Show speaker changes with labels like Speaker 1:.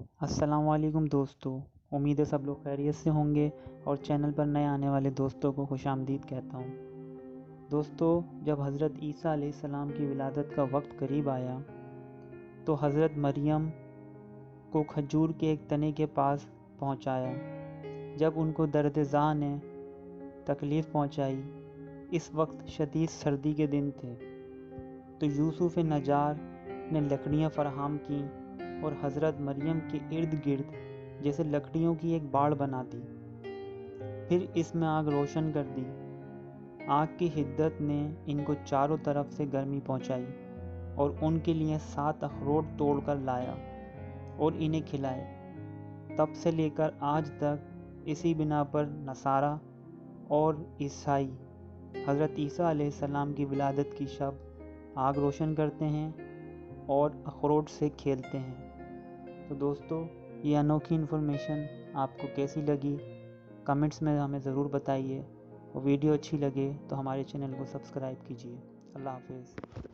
Speaker 1: السلام علیکم دوستو، امید ہے سب لوگ خیریت سے ہوں گے اور چینل پر نئے آنے والے دوستوں کو خوش آمدید کہتا ہوں۔ دوستو، جب حضرت عیسیٰ علیہ السلام کی ولادت کا وقت قریب آیا تو حضرت مریم کو کھجور کے ایک تنے کے پاس پہنچایا۔ جب ان کو درد زا نے تکلیف پہنچائی، اس وقت شدید سردی کے دن تھے، تو یوسف نجار نے لکڑیاں فراہم کیں اور حضرت مریم کے ارد گرد جیسے لکڑیوں کی ایک باڑ بنا دی، پھر اس میں آگ روشن کر دی۔ آگ کی حدت نے ان کو چاروں طرف سے گرمی پہنچائی اور ان کے لیے 7 اخروٹ توڑ کر لایا اور انہیں کھلائے۔ تب سے لے کر آج تک اسی بنا پر نصارہ اور عیسائی حضرت عیسیٰ علیہ السلام کی ولادت کی شب آگ روشن کرتے ہیں اور اخروٹ سے کھیلتے ہیں۔ تو دوستو، یہ انوکھی انفارمیشن آپ کو کیسی لگی کمنٹس میں ہمیں ضرور بتائیے، اور ویڈیو اچھی لگے تو ہمارے چینل کو سبسکرائب کیجیے۔ اللہ حافظ۔